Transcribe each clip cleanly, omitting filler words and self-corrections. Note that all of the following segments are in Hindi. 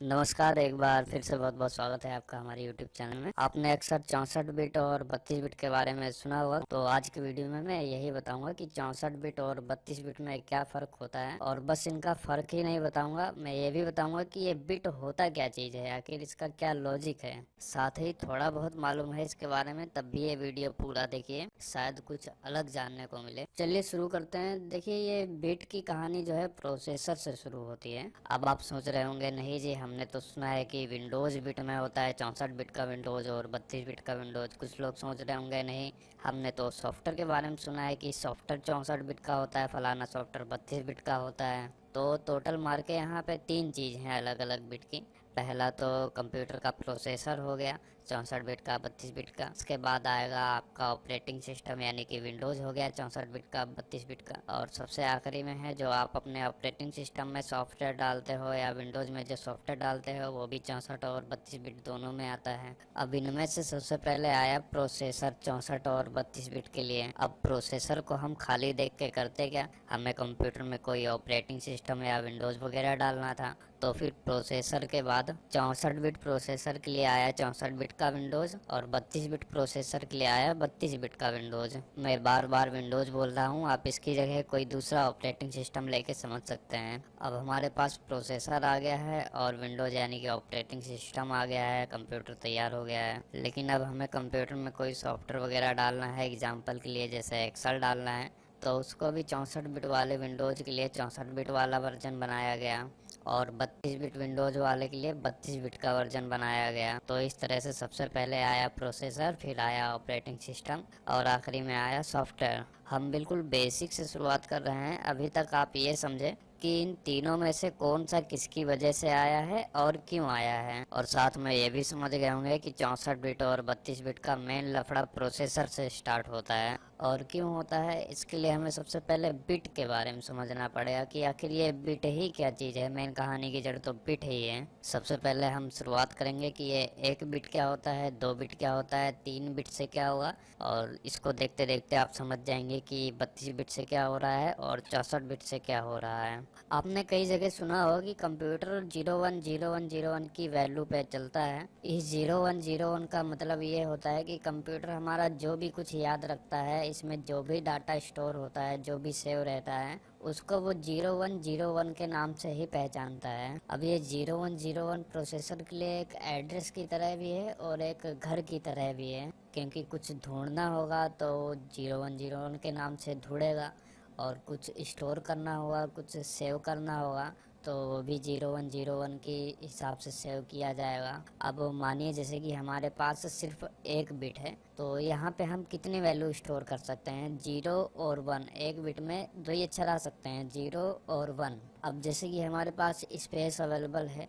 नमस्कार, एक बार फिर से बहुत बहुत स्वागत है आपका हमारे YouTube चैनल में। आपने अक्सर 64 बिट और 32 बिट के बारे में सुना होगा, तो आज की वीडियो में मैं यही बताऊंगा कि 64 बिट और 32 बिट में क्या फ़र्क होता है। और बस इनका फ़र्क ही नहीं बताऊंगा, मैं ये भी बताऊंगा कि ये बिट होता क्या चीज़ है, आखिर इसका क्या लॉजिक है। साथ ही थोड़ा बहुत मालूम है इसके बारे में, तब भी ये वीडियो पूरा देखिए, शायद कुछ अलग जानने को मिले। चलिए शुरू करते हैं। देखिए, ये बिट की कहानी जो है प्रोसेसर से शुरू होती है। अब आप सोच रहे होंगे, नहीं जी, हमने तो सुना है कि विंडोज़ बिट में होता है 64 बिट का विंडोज़ और 32 बिट का विंडोज़। कुछ लोग सोच रहे होंगे, नहीं, हमने तो सॉफ्टवेयर के बारे में सुना है कि सॉफ्टवेयर 64 बिट का होता है, फलाना सॉफ्टवेयर 32 बिट का होता है। तो टोटल मार के यहाँ पे तीन चीज़ हैं अलग अलग बिट की। पहला तो कंप्यूटर का प्रोसेसर हो गया 64 बिट का 32 बिट का। उसके बाद आएगा आपका ऑपरेटिंग सिस्टम यानी कि विंडोज़ हो गया 64 बिट का 32 बिट का। और सबसे आखिरी में है जो आप अपने ऑपरेटिंग सिस्टम में सॉफ्टवेयर डालते हो या विंडोज़ में जो सॉफ्टवेयर डालते हो वो भी 64 और 32 बिट दोनों में आता है। अब इनमें से सबसे पहले आया प्रोसेसर 64 और 32 बिट के लिए। अब प्रोसेसर को हम खाली देख के करते क्या, हमें कंप्यूटर में कोई ऑपरेटिंग सिस्टम या विंडोज़ वगैरह डालना था, तो फिर प्रोसेसर के बाद 64 बिट प्रोसेसर के लिए आया 64 बिट का विंडोज़ और 32 बिट प्रोसेसर के लिए आया 32 बिट का विंडोज़। मैं बार बार विंडोज़ बोल रहा हूँ, आप इसकी जगह कोई दूसरा ऑपरेटिंग सिस्टम लेके समझ सकते हैं। अब हमारे पास प्रोसेसर आ गया है और विंडोज़ यानी कि ऑपरेटिंग सिस्टम आ गया है, कंप्यूटर तैयार हो गया है। लेकिन अब हमें कंप्यूटर में कोई सॉफ्टवेयर वगैरह डालना है, एग्जाम्पल के लिए जैसे एक्सेल डालना है, तो उसको भी 64 बिट वाले विंडोज़ के लिए 64 बिट वाला वर्जन बनाया गया और 32 बिट विंडोज़ वाले के लिए 32 बिट का वर्जन बनाया गया। तो इस तरह से सबसे पहले आया प्रोसेसर, फिर आया ऑपरेटिंग सिस्टम और आखिरी में आया सॉफ्टवेयर। हम बिल्कुल बेसिक से शुरुआत कर रहे हैं। अभी तक आप ये समझे कि इन तीनों में से कौन सा किसकी वजह से आया है और क्यों आया है। और साथ में ये भी समझ गए होंगे कि 64 बिट और 32 बिट का मेन लफड़ा प्रोसेसर से स्टार्ट होता है। और क्यों होता है, इसके लिए हमें सबसे पहले बिट के बारे में समझना पड़ेगा कि आखिर ये बिट ही क्या चीज़ है। मेन कहानी की जड़ तो बिट ही है। सबसे पहले हम शुरुआत करेंगे कि ये एक बिट क्या होता है, दो बिट क्या होता है, तीन बिट से क्या हुआ, और इसको देखते देखते आप समझ जाएंगे कि 32 बिट से क्या हो रहा है और 64 बिट से क्या हो रहा है। आपने कई जगह सुना होगा कि कंप्यूटर 010101 की वैल्यू पे चलता है। इस 0101 का मतलब ये होता है कि कंप्यूटर हमारा जो भी कुछ याद रखता है, इसमें जो भी डाटा स्टोर होता है, जो भी सेव रहता है, उसको वो 0101 के नाम से ही पहचानता है। अब ये 0101 प्रोसेसर के लिए एक एड्रेस की तरह भी है और एक घर की तरह भी है, क्योंकि कुछ ढूंढना होगा तो 0101 के नाम से ढूंढेगा, और कुछ स्टोर करना होगा, कुछ सेव करना होगा, तो वो भी 0101 के हिसाब से सेव किया जाएगा। अब मानिए जैसे कि हमारे पास सिर्फ एक बिट है, तो यहाँ पे हम कितनी वैल्यू स्टोर कर सकते हैं, 0 और 1। एक बिट में दो ही अक्षर आ सकते हैं, 0 और 1। अब जैसे कि हमारे पास स्पेस अवेलेबल है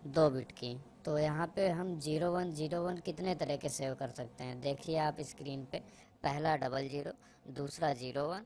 2 बिट की, तो यहाँ पे हम 0101 कितने तरह के सेव कर सकते हैं, देखिए आप स्क्रीन पे। पहला 00, दूसरा 01,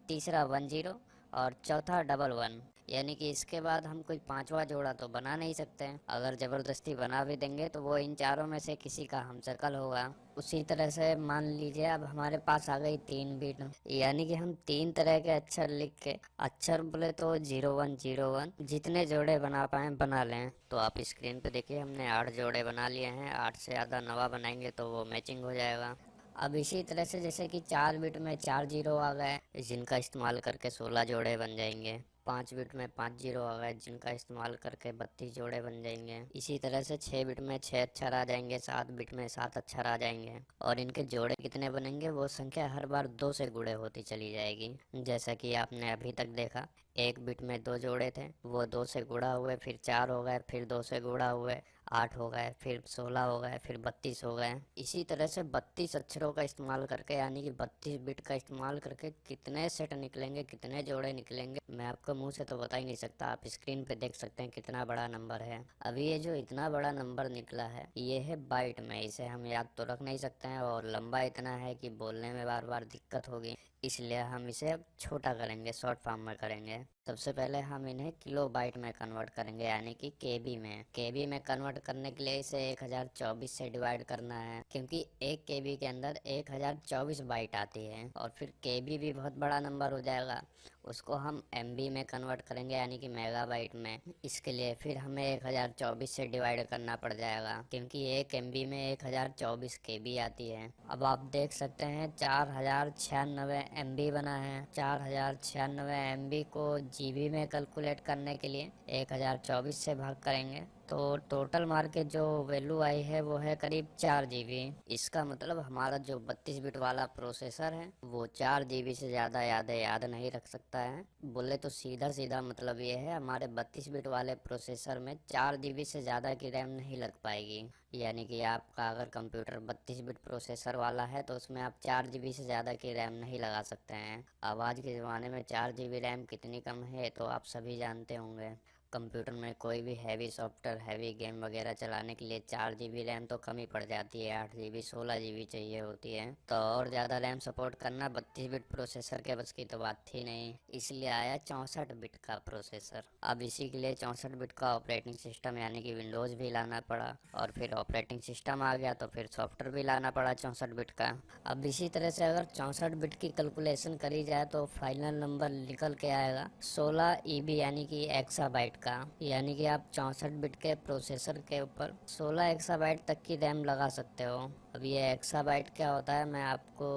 तीसरा 10 और चौथा 11। यानी कि इसके बाद हम कोई पांचवा जोड़ा तो बना नहीं सकते हैं। अगर ज़बरदस्ती बना भी देंगे तो वो इन चारों में से किसी का हमशक्ल होगा। उसी तरह से मान लीजिए अब हमारे पास आ गई 3 बिट, यानी कि हम तीन तरह के अक्षर लिख के, अक्षर बोले तो 0101, जितने जोड़े बना पाए बना लें। तो आप स्क्रीन पे देखिए, हमने 8 जोड़े बना लिए हैं। 8 से ज़्यादा नवा बनाएंगे तो वो मैचिंग हो जाएगा। अब इसी तरह से जैसे कि 4 बिट में 4 जीरो आ गए, जिनका इस्तेमाल करके 16 जोड़े बन जाएंगे। 5 बिट में 5 जीरो आ गए, जिनका इस्तेमाल करके 32 जोड़े बन जाएंगे। इसी तरह से 6 बिट में 6 अक्षर आ जाएंगे, 7 बिट में 7 अक्षर आ जाएंगे। और इनके जोड़े कितने बनेंगे, वो संख्या हर बार 2 से गुणे होती चली जाएगी। जैसा कि आपने अभी तक देखा, 1 बिट में 2 जोड़े थे, वो 2 से गुणा हुए, फिर 4 हो गए, फिर 2 से गुणा हुए 8 हो गए, फिर 16 हो गए, फिर 32 हो गए। इसी तरह से 32 अक्षरों का इस्तेमाल करके, यानी कि 32 बिट का इस्तेमाल करके कितने सेट निकलेंगे, कितने जोड़े निकलेंगे, मैं आपको मुंह से तो बता ही नहीं सकता। आप स्क्रीन पे देख सकते हैं कितना बड़ा नंबर है। अभी ये जो इतना बड़ा नंबर निकला है, ये है बाइट में। इसे हम याद तो रख नहीं सकते हैं, और लंबा इतना है कि बोलने में बार बार दिक्कत होगी, इसलिए हम इसे अब छोटा करेंगे, शॉर्ट फॉर्म में करेंगे। सबसे पहले हम इन्हें किलो बाइट में कन्वर्ट करेंगे, यानी कि केबी में। केबी में कन्वर्ट करने के लिए इसे 1024 से डिवाइड करना है, क्योंकि एक केबी के अंदर 1024 बाइट आती है। और फिर केबी भी बहुत बड़ा नंबर हो जाएगा, उसको हम MB में कन्वर्ट करेंगे यानी कि मेगाबाइट में। इसके लिए फिर हमें 1024 से डिवाइड करना पड़ जाएगा, क्योंकि 1 MB में 1024 KB आती है। अब आप देख सकते हैं 4096 MB बना है। 4096 MB को GB में कैलकुलेट करने के लिए 1024 से भाग करेंगे तो टोटल मार के जो वैल्यू आई है वो है करीब 4 GB। इसका मतलब हमारा जो 32 बिट वाला प्रोसेसर है वो 4 GB से ज़्यादा याद नहीं रख सकता है। बोले तो सीधा सीधा मतलब ये है, हमारे 32 बिट वाले प्रोसेसर में 4 GB से ज़्यादा की रैम नहीं लग पाएगी। यानी कि आपका अगर कंप्यूटर 32 बिट प्रोसेसर वाला है तो उसमें आप 4 GB से ज़्यादा की रैम नहीं लगा सकते हैं। अब आज के ज़माने में 4 GB रैम कितनी कम है तो आप सभी जानते होंगे। कंप्यूटर में कोई भी हैवी सॉफ्टवेयर, हैवी गेम वगैरह चलाने के लिए 4 GB रैम तो कम ही पड़ जाती है। 8 GB 16 GB चाहिए होती है, तो और ज़्यादा रैम सपोर्ट करना 32 बिट प्रोसेसर के बस की तो बात थी नहीं, इसलिए आया 64 बिट का प्रोसेसर। अब इसी के लिए 64 बिट का ऑपरेटिंग सिस्टम यानी कि विंडोज़ भी लाना पड़ा, और फिर ऑपरेटिंग सिस्टम आ गया तो फिर सॉफ्टवेयर भी लाना पड़ा 64 बिट का। अब इसी तरह से अगर 64 बिट की कैलकुलेशन करी जाए तो फाइनल नंबर निकल के आएगा 16 EB यानी कि एक्साबाइट का। यानी कि आप 64 बिट के प्रोसेसर के ऊपर 16 एक्साबाइट तक की रैम लगा सकते हो। अब ये एक्साबाइट क्या होता है मैं आपको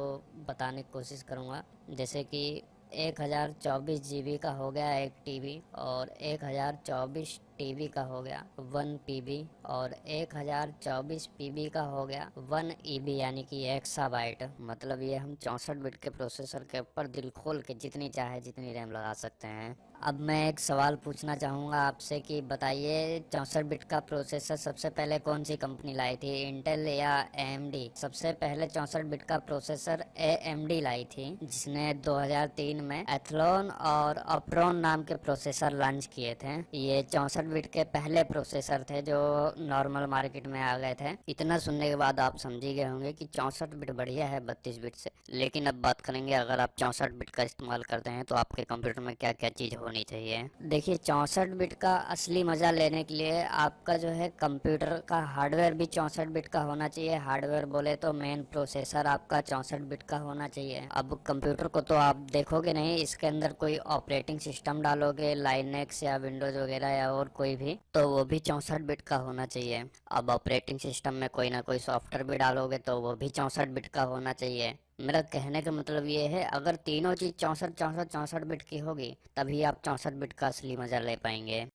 बताने की कोशिश करूँगा। जैसे कि 1024 GB का हो गया 1 TB, और 1024 TB का हो गया 1 PB, और 1024 PB का हो गया 1 EB यानी कि एक्साबाइट। मतलब ये हम 64 बिट के प्रोसेसर के ऊपर दिल खोल के जितनी चाहे जितनी रैम लगा सकते हैं। अब मैं एक सवाल पूछना चाहूँगा आपसे कि बताइए 64 बिट का प्रोसेसर सबसे पहले कौन सी कंपनी लाई थी, इंटेल या AMD? सबसे पहले 64 बिट का प्रोसेसर AMD लाई थी, जिसने 2003 में एथलॉन और अप्रॉन नाम के प्रोसेसर लॉन्च किए थे। ये 64 बिट के पहले प्रोसेसर थे जो नॉर्मल मार्केट में आ गए थे। इतना सुनने के बाद आप समझ ही गए होंगे कि 64 बिट बढ़िया है 32 बिट से। लेकिन अब बात करेंगे अगर आप 64 बिट का इस्तेमाल करते हैं तो आपके कंप्यूटर में क्या क्या चीज़ होनी चाहिए। देखिए 64 बिट का असली मजा लेने के लिए आपका जो है कंप्यूटर का हार्डवेयर भी 64 बिट का होना चाहिए। हार्डवेयर बोले तो मेन प्रोसेसर आपका 64 बिट का होना चाहिए। अब कंप्यूटर को तो आप देखोगे नहीं, इसके अंदर कोई ऑपरेटिंग सिस्टम डालोगे लाइनेक्स या विंडोज वगैरह या और कोई भी, तो वो भी 64 बिट का होना चाहिए। अब ऑपरेटिंग सिस्टम में कोई ना कोई सॉफ्टवेयर भी डालोगे तो वो भी 64 बिट का होना चाहिए। मेरा कहने का मतलब ये है अगर तीनों चीज 64 64 64 बिट की होगी तभी आप 64 बिट का असली मजा ले पाएंगे।